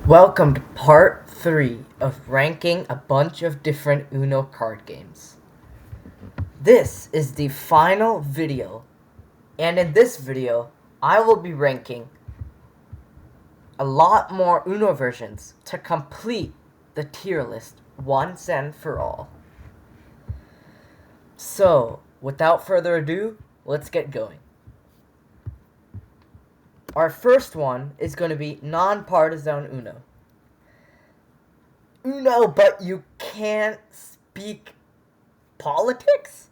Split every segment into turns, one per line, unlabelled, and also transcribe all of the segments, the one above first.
Welcome to part 3 of ranking a bunch of different Uno card games. This is the final video, and in this video, I will be ranking a lot more Uno versions to complete the tier list once and for all. So, without further ado, let's get going. Our first one is going to be non-partisan Uno. Uno, but you can't speak politics?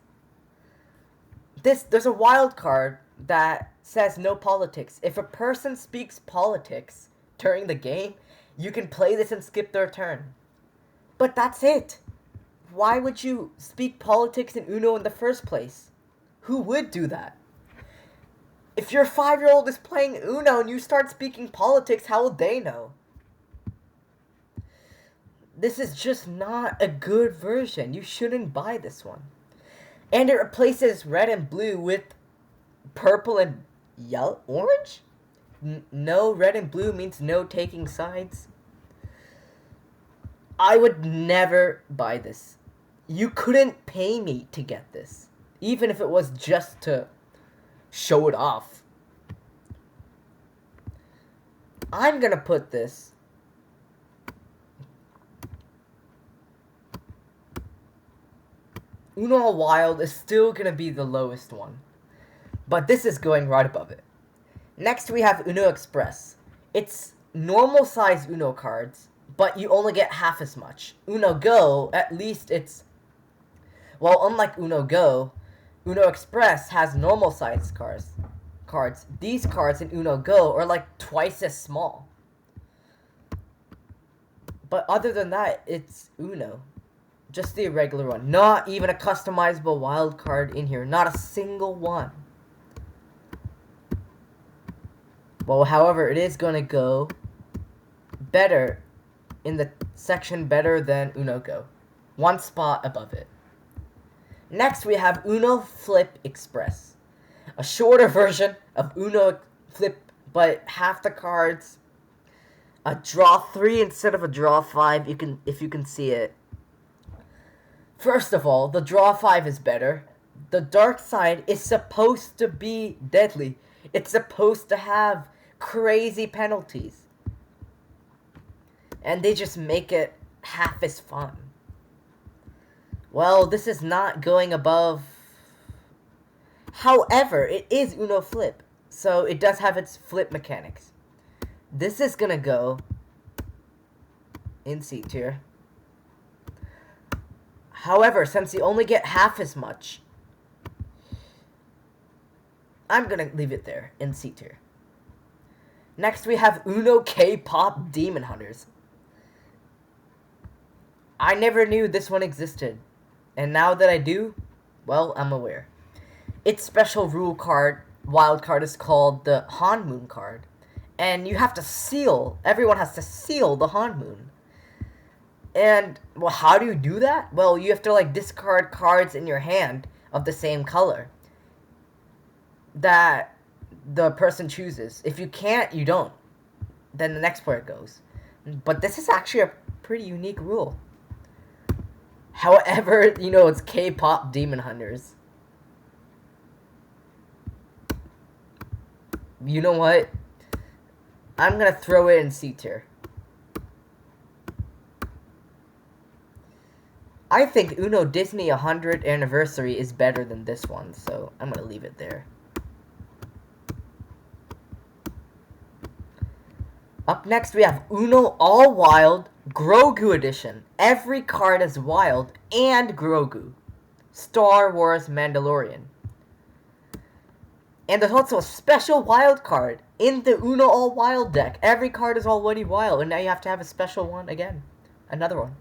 There's a wild card that says no politics. If a person speaks politics during the game, you can play this and skip their turn. But that's it. Why would you speak politics in Uno in the first place? Who would do that? If your 5-year-old is playing Uno and you start speaking politics, how will they know? This is just not a good version. You shouldn't buy this one. And it replaces red and blue with purple and yellow, orange? No, red and blue means no taking sides. I would never buy this. You couldn't pay me to get this, even if it was just to show it off. I'm gonna put this Uno Wild is still gonna be the lowest one, but this is going right above it. Next we have Uno Express. It's normal size Uno cards, but you only get half as much. Uno Go, at least it's... Well, unlike Uno Go, Uno Express has normal size cards. These cards in Uno Go are like twice as small. But other than that, it's Uno. Just the regular one. Not even a customizable wild card in here. Not a single one. Well, however, it is going to go better in the section better than Uno Go. One spot above it. Next, we have Uno Flip Express. A shorter version of Uno Flip, but half the cards. A draw 3 instead of a draw 5, if you can see it. First of all, the draw 5 is better. The dark side is supposed to be deadly. It's supposed to have crazy penalties. And they just make it half as fun. Well, this is not going above... However, it is Uno Flip, so it does have its flip mechanics. This is gonna go in C tier. However, since you only get half as much, I'm gonna leave it there in C tier. Next, we have Uno K-Pop Demon Hunters. I never knew this one existed, and now that I do, well, I'm aware. Its special rule card, wild card, is called the Hanmoon card, and you have to seal, everyone has to seal the Hanmoon. And, well, how do you do that? Well, you have to, like, discard cards in your hand of the same color that the person chooses. If you can't, you don't. Then the next player goes. But this is actually a pretty unique rule. However, you know, it's K-Pop Demon Hunters. You know what? I'm gonna throw it in C tier. I think Uno Disney 100th Anniversary is better than this one, so I'm gonna leave it there. Up next, we have Uno All Wild Grogu Edition. Every card is wild and Grogu. Star Wars Mandalorian. And there's also a special wild card in the Uno All Wild deck. Every card is already wild, and now you have to have a special one again. Another one.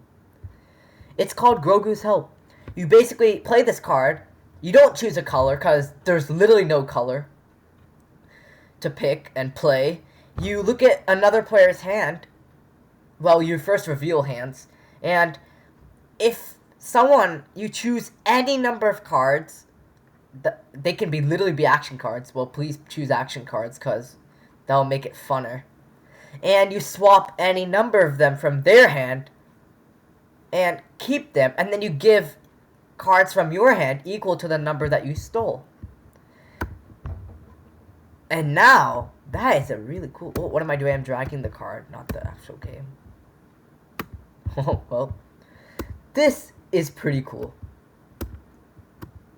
It's called Grogu's Help. You basically play this card. You don't choose a color, because there's literally no color to pick and play. You look at another player's hand. Well, you first reveal hands. And if you choose any number of cards, they can literally be action cards. Well, please choose action cards, because that'll make it funner. and you swap any number of them from their hand and keep them, and then you give cards from your hand equal to the number that you stole. And now, that is a really cool... Oh, what am I doing? I'm dragging the card, not the actual game. Oh, well. This is pretty cool.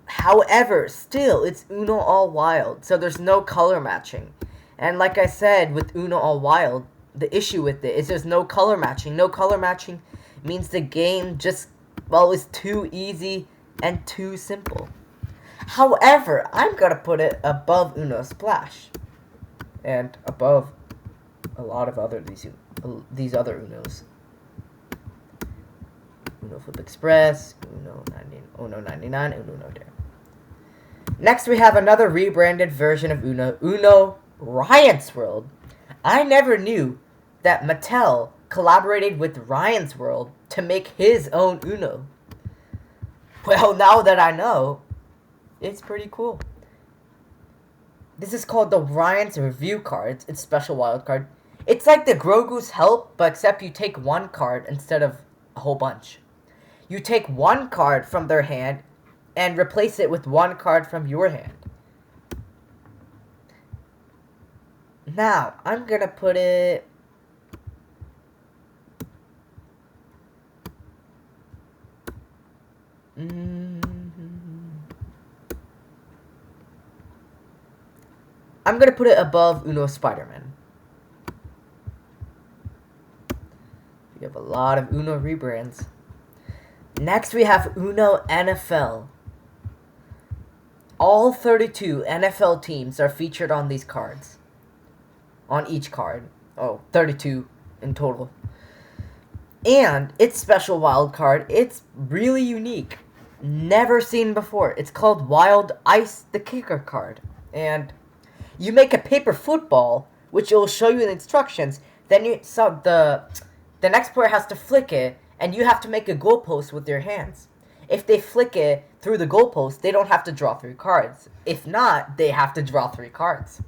However, still, it's Uno All Wild, so there's no color matching. And like I said, with Uno All Wild, the issue with it is there's no color matching. No color matching means the game just, well, is too easy and too simple. However, I'm gonna put it above Uno Splash. And above a lot of other these other Unos. Uno Flip Express, Uno 99, and Uno Dare. Next, we have another rebranded version of Uno, Uno Ryan's World. I never knew that Mattel collaborated with Ryan's World to make his own Uno. Well, now that I know, it's pretty cool. This is called the Ryan's Review Cards. It's special wild card. It's like the Grogu's Help, but except you take one card instead of a whole bunch. You take one card from their hand and replace it with one card from your hand. Now, I'm gonna put it... I'm gonna put it above Uno Spider-Man. We have a lot of Uno rebrands. Next, we have Uno NFL. All 32 NFL teams are featured on these cards. On each card. Oh, 32 in total. And its special wild card, it's really unique. Never seen before. It's called Wild Ice the Kicker card. And you make a paper football, which it will show you in the instructions. Then the next player has to flick it, and you have to make a goalpost with your hands. If they flick it through the goalpost, they don't have to draw 3 cards. If not, they have to draw 3 cards.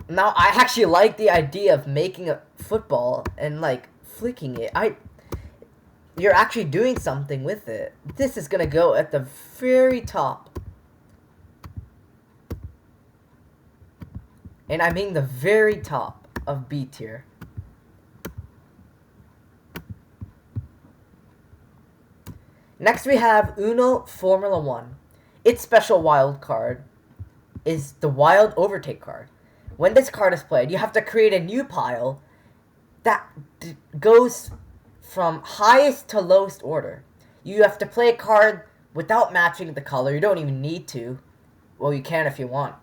Now, I actually like the idea of making a football and, like, flicking it. You're actually doing something with it. This is gonna go at the very top. And I mean the very top of B tier. Next we have Uno Formula 1. Its special wild card is the Wild Overtake card. When this card is played, you have to create a new pile that goes from highest to lowest order. You have to play a card without matching the color. You don't even need to. Well, you can if you want.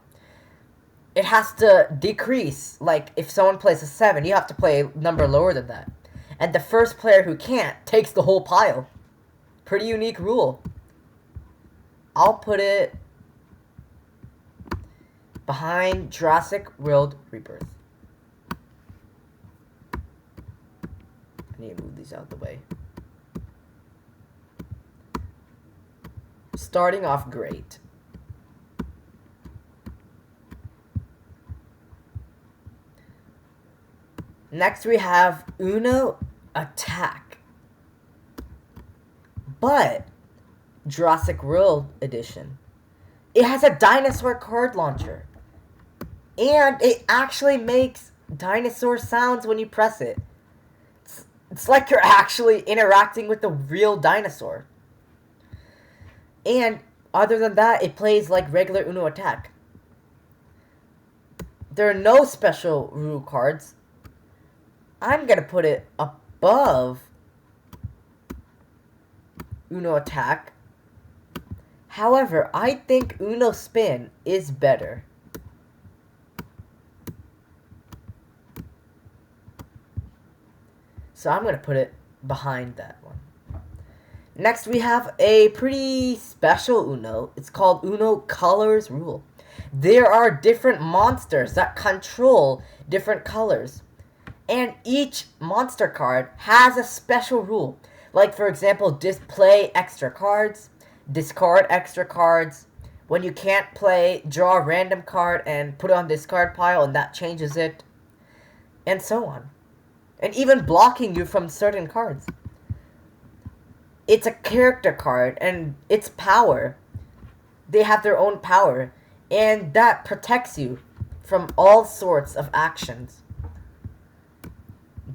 It has to decrease. Like, if someone plays a 7, you have to play a number lower than that. And the first player who can't takes the whole pile. Pretty unique rule. I'll put it behind Jurassic World Rebirth. I need to move these out of the way. Starting off great. Next we have Uno Attack. But Jurassic World Edition. It has a dinosaur card launcher. And it actually makes dinosaur sounds when you press it. It's like you're actually interacting with the real dinosaur. And other than that, it plays like regular Uno Attack. There are no special rule cards. I'm gonna put it above Uno Attack. However, I think Uno Spin is better. So I'm gonna put it behind that one. Next we have a pretty special Uno. It's called Uno Colors Rule. There are different monsters that control different colors. And each monster card has a special rule. Like, for example, display extra cards, discard extra cards. When you can't play, draw a random card and put it on discard pile, and that changes it. and so on. And even blocking you from certain cards. It's a character card, and its power, they have their own power, and that protects you from all sorts of actions.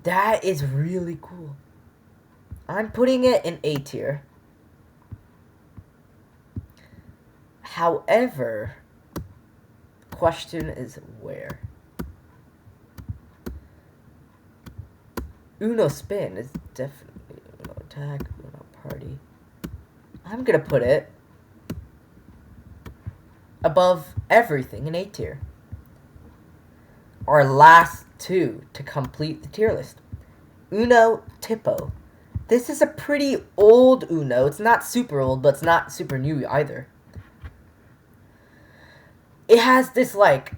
That is really cool. I'm putting it in A tier. However, question is where? Uno Spin is definitely Uno Attack, Uno Party. I'm gonna put it above everything in A tier. Our last two to complete the tier list. Uno Tipo. This is a pretty old Uno. It's not super old, but it's not super new either. It has this, like,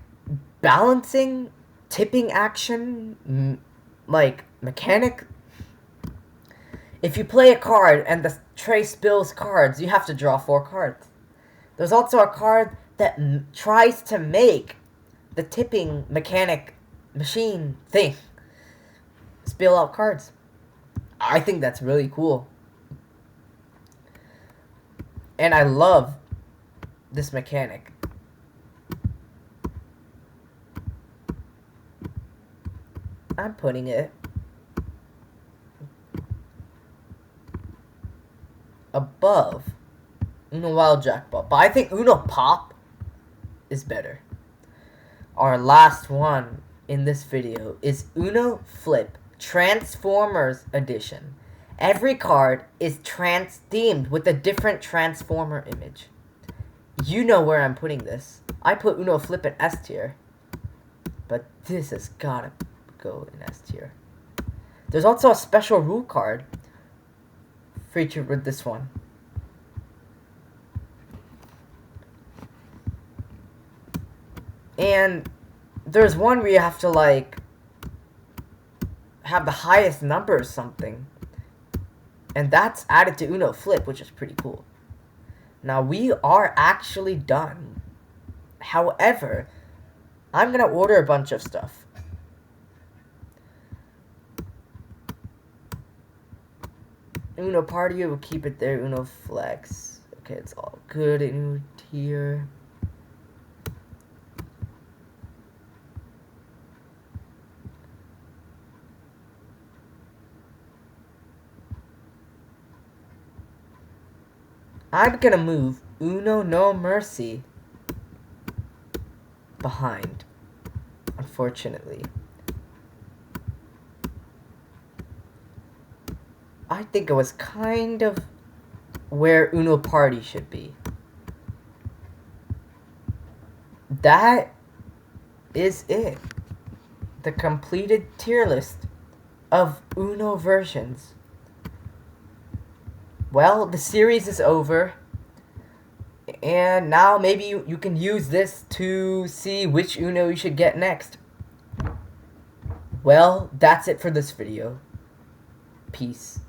balancing, tipping action, like, mechanic. If you play a card and the tray spills cards, you have to draw 4 cards. There's also a card that tries to make the tipping mechanic machine thing spill out cards. I think that's really cool. And I love this mechanic. I'm putting it above Uno Wild Jackpot, but I think Uno Pop is better. Our last one in this video is Uno Flip Transformers Edition. Every card is themed with a different Transformer image. You know where I'm putting this. I put Uno Flip in S tier, but this has gotta go in S tier. There's also a special rule card featured with this one. And there's one where you have to, like, have the highest number or something. And that's added to Uno Flip, which is pretty cool. Now, we are actually done. However, I'm gonna order a bunch of stuff. Uno Party, we'll keep it there. Uno Flex. Okay, it's all good. Uno tier. I'm gonna move Uno No Mercy behind, unfortunately. I think it was kind of where Uno Party should be. That is it. The completed tier list of Uno versions. Well, the series is over. And now maybe you can use this to see which Uno you should get next. Well, that's it for this video. Peace.